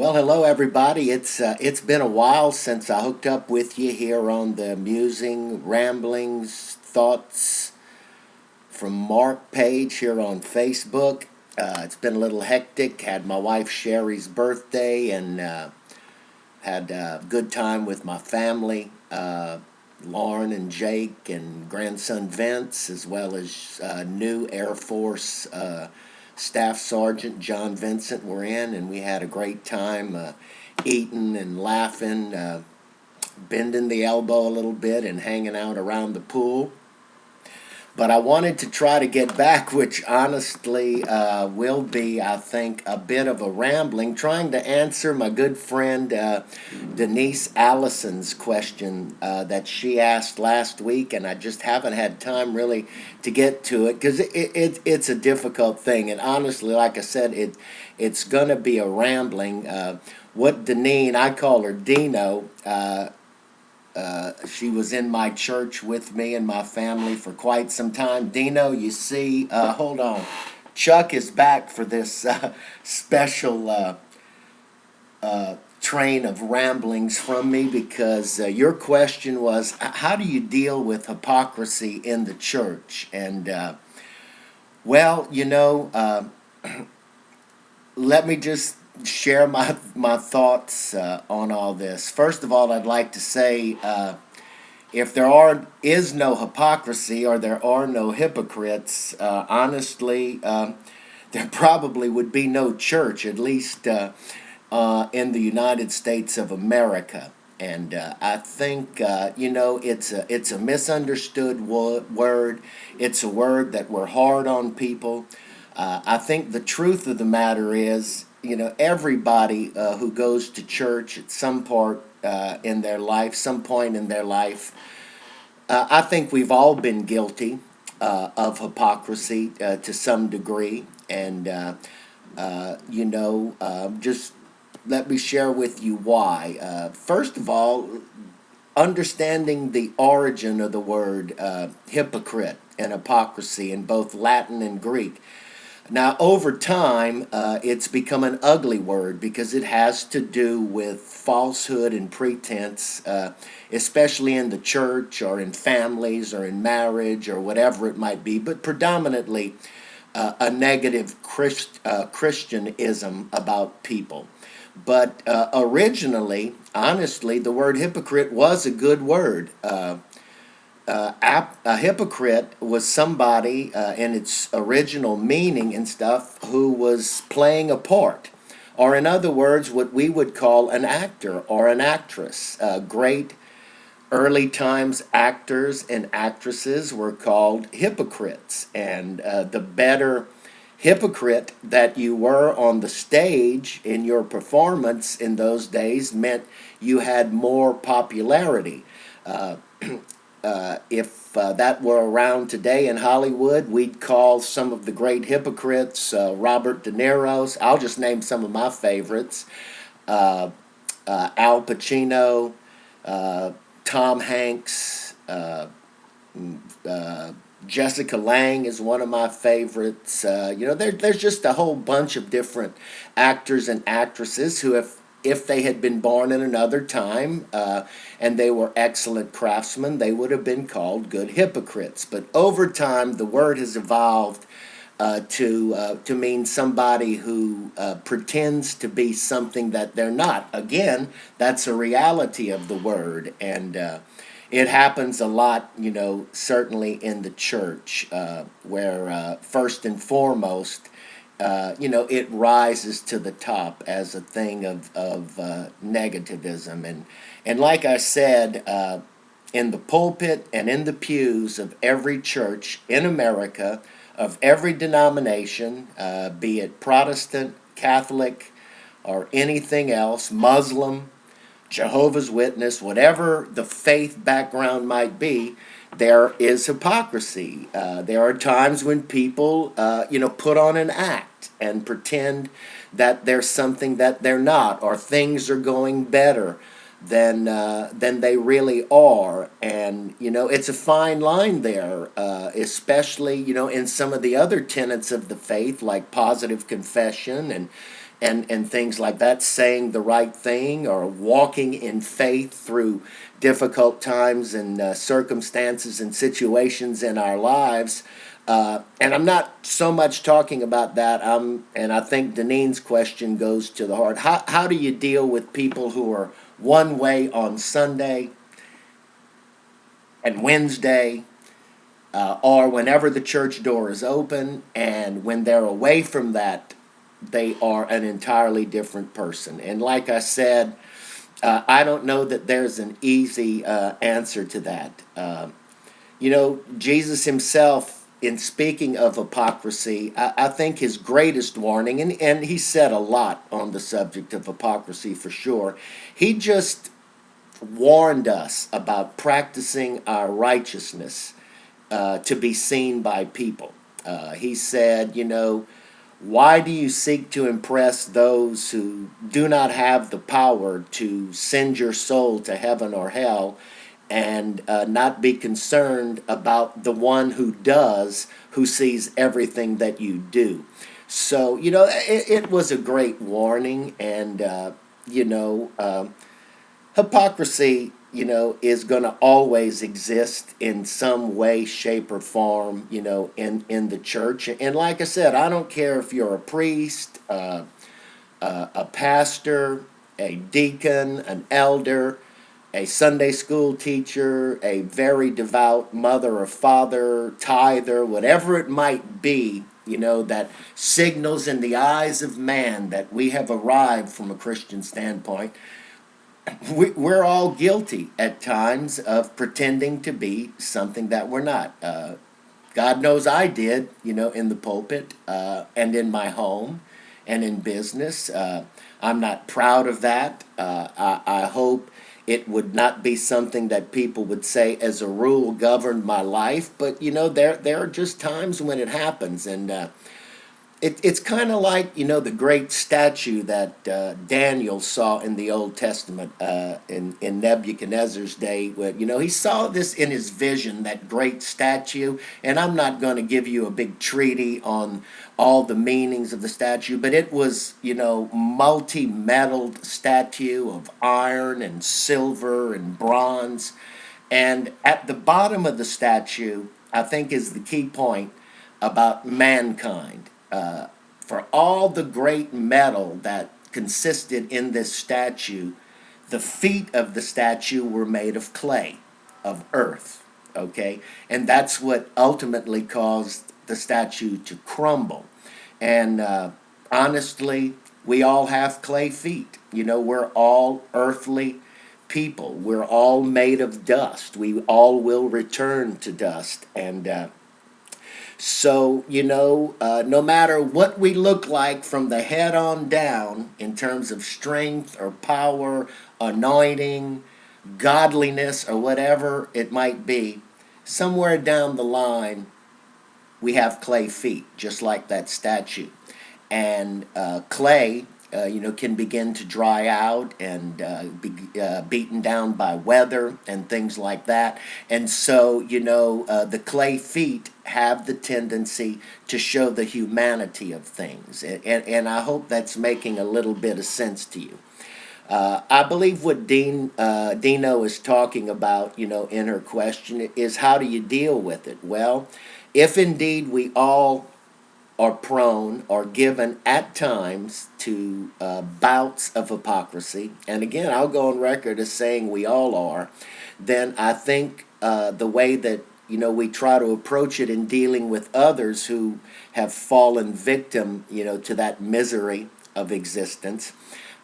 Well, hello everybody. It's been a while since I hooked up with you here on the musing ramblings thoughts from Mark page here on Facebook. It's been a little hectic. Had my wife Sherry's birthday and had a good time with my family, Lauren and Jake and grandson Vince, as well as new Air Force Staff Sergeant John Vincent were in, and we had a great time eating and laughing, bending the elbow a little bit, and hanging out around the pool. But I wanted to try to get back, which honestly will be, I think, a bit of a rambling, trying to answer my good friend Denise Allison's question that she asked last week, and I just haven't had time really to get to it because it's a difficult thing. And honestly, like I said, it's going to be a rambling. What Deneen, I call her Dino, she was in my church with me and my family for quite some time. Dino, you see, hold on. Chuck is back for this special train of ramblings from me because your question was, how do you deal with hypocrisy in the church? And, well, let me just share my thoughts on all this. First of all, I'd like to say if is no hypocrisy or there are no hypocrites, honestly, there probably would be no church, at least in the United States of America. And I think it's a misunderstood word. It's a word that we're hard on people. I think the truth of the matter is, everybody who goes to church at some part in their life, some point in their life, I think we've all been guilty of hypocrisy to some degree. And, just let me share with you why. First of all, understanding the origin of the word hypocrite and hypocrisy in both Latin and Greek. Now, over time, it's become an ugly word because it has to do with falsehood and pretense, especially in the church or in families or in marriage or whatever it might be, but predominantly a negative Christianism about people. But originally, honestly, the word hypocrite was a good word. A hypocrite was somebody in its original meaning and stuff who was playing a part, or in other words, what we would call an actor or an actress. Great early times actors and actresses were called hypocrites, and the better hypocrite that you were on the stage in your performance in those days meant you had more popularity. If that were around today in Hollywood, we'd call some of the great hypocrites Robert De Niro's. I'll just name some of my favorites. Al Pacino, Tom Hanks, Jessica Lange is one of my favorites. There's just a whole bunch of different actors and actresses who have, if they had been born in another time and they were excellent craftsmen, they would have been called good hypocrites. But over time, the word has evolved to mean somebody who pretends to be something that they're not. Again, that's a reality of the word, and it happens a lot, certainly in the church, where first and foremost, it rises to the top as a thing of negativism. And like I said, in the pulpit and in the pews of every church in America, of every denomination, be it Protestant, Catholic, or anything else, Muslim, Jehovah's Witness, whatever the faith background might be, there is hypocrisy. There are times when people, put on an act and pretend that there's something that they're not, or things are going better than they really are. And it's a fine line there, especially in some of the other tenets of the faith, like positive confession and things like that, saying the right thing or walking in faith through difficult times and circumstances and situations in our lives. And I'm not so much talking about that. And I think Deneen's question goes to the heart. How do you deal with people who are one way on Sunday and Wednesday, or whenever the church door is open, and when they're away from that, they are an entirely different person? And like I said, I don't know that there's an easy answer to that. Jesus himself, in speaking of hypocrisy, I think his greatest warning, and he said a lot on the subject of hypocrisy for sure, he just warned us about practicing our righteousness to be seen by people. He said, why do you seek to impress those who do not have the power to send your soul to heaven or hell, and not be concerned about the one who does, who sees everything that you do? So, it was a great warning, and, hypocrisy, is going to always exist in some way, shape, or form, in the church. And like I said, I don't care if you're a priest, a pastor, a deacon, an elder, a Sunday school teacher, a very devout mother or father, tither, whatever it might be, that signals in the eyes of man that we have arrived from a Christian standpoint. We're all guilty at times of pretending to be something that we're not. God knows I did, in the pulpit and in my home and in business. I'm not proud of that. I hope it would not be something that people would say as a rule governed my life. But, there are just times when it happens. And it's kind of like, the great statue that Daniel saw in the Old Testament in Nebuchadnezzar's day. Where, he saw this in his vision, that great statue. And I'm not going to give you a big treatise on all the meanings of the statue, but it was, multi-metalled statue of iron and silver and bronze. And at the bottom of the statue, I think, is the key point about mankind. For all the great metal that consisted in this statue, the feet of the statue were made of clay, of earth, okay? And that's what ultimately caused the statue to crumble. And honestly, we all have clay feet. We're all earthly people. We're all made of dust. We all will return to dust. And so, no matter what we look like from the head on down in terms of strength or power, anointing, godliness, or whatever it might be, somewhere down the line, we have clay feet, just like that statue. And clay, can begin to dry out and be beaten down by weather and things like that. And so, the clay feet have the tendency to show the humanity of things. And I hope that's making a little bit of sense to you. I believe what Dino is talking about, in her question is, how do you deal with it? Well, if indeed we all are prone or given at times to bouts of hypocrisy, and again, I'll go on record as saying we all are, then I think the way that we try to approach it in dealing with others who have fallen victim, to that misery of existence,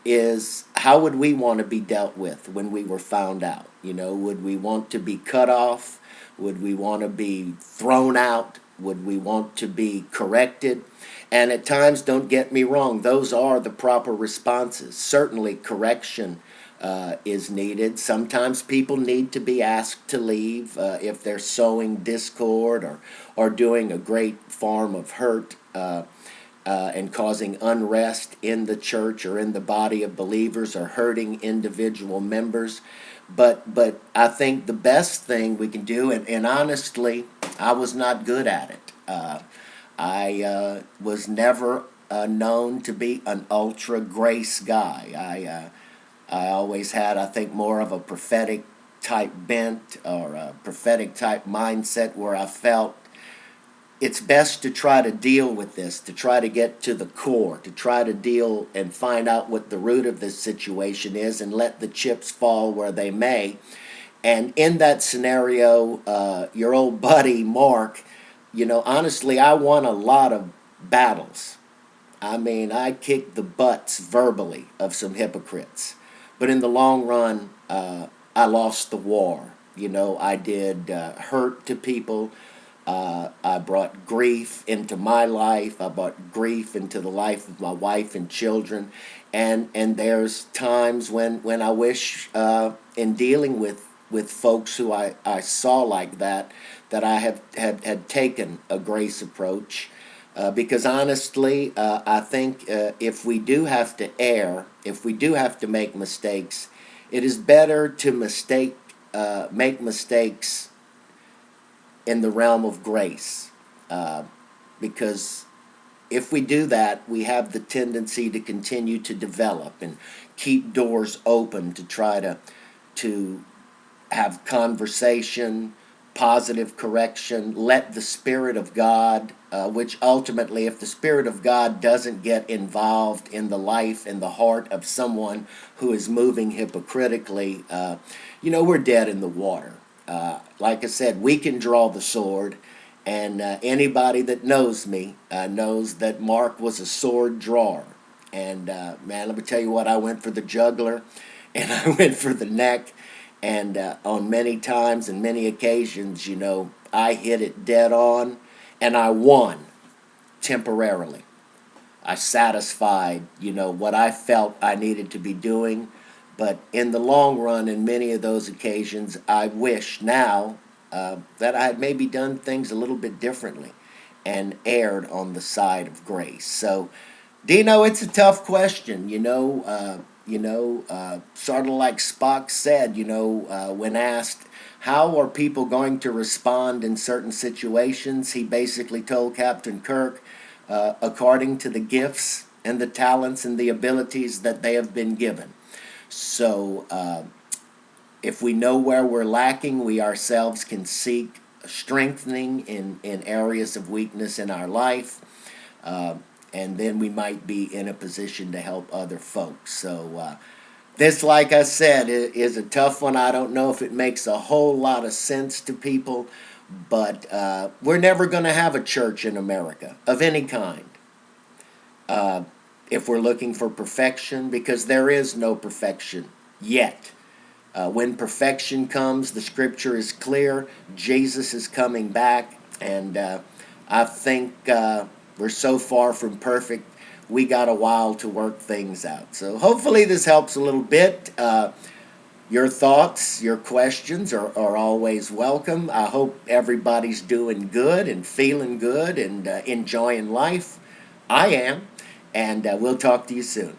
is how would we want to be dealt with when we were found out? Would we want to be cut off? Would we want to be thrown out? Would we want to be corrected? And at times, don't get me wrong, those are the proper responses. Certainly, correction is needed. Sometimes people need to be asked to leave if they're sowing discord or doing a great form of hurt and causing unrest in the church or in the body of believers, or hurting individual members. But I think the best thing we can do, and honestly, I was not good at it. I was never known to be an ultra grace guy. I always had, I think, more of a prophetic type bent or a prophetic type mindset where I felt it's best to try to deal with this, to try to get to the core, to try to deal and find out what the root of this situation is and let the chips fall where they may. And in that scenario, your old buddy Mark, honestly, I won a lot of battles. I mean, I kicked the butts verbally of some hypocrites. But in the long run, I lost the war. I did hurt to people. I brought grief into my life. I brought grief into the life of my wife and children. And there's times when I wish, in dealing with folks who I saw like that I had taken a grace approach. Because honestly, I think if we do have to err, if we do have to make mistakes, it is better to make mistakes in the realm of grace. Because if we do that, we have the tendency to continue to develop and keep doors open to try to have conversation, positive correction, let the Spirit of God, which ultimately, if the Spirit of God doesn't get involved in the life and the heart of someone who is moving hypocritically, we're dead in the water. Like I said, we can draw the sword, and anybody that knows me knows that Mark was a sword drawer. And man, let me tell you what, I went for the jugular, and I went for the neck. And on many times and many occasions, I hit it dead on, and I won temporarily. I satisfied, what I felt I needed to be doing. But in the long run, in many of those occasions, I wish now that I had maybe done things a little bit differently and erred on the side of grace. So, Dino, it's a tough question, sort of like Spock said, when asked, how are people going to respond in certain situations? He basically told Captain Kirk, according to the gifts and the talents and the abilities that they have been given. So, if we know where we're lacking, we ourselves can seek strengthening in areas of weakness in our life. And then we might be in a position to help other folks. So this, like I said, is a tough one. I don't know if it makes a whole lot of sense to people, but we're never going to have a church in America of any kind if we're looking for perfection, because there is no perfection yet. When perfection comes, the scripture is clear. Jesus is coming back, and I think we're so far from perfect, we got a while to work things out. So hopefully this helps a little bit. Your thoughts, your questions are always welcome. I hope everybody's doing good and feeling good and enjoying life. I am, and we'll talk to you soon.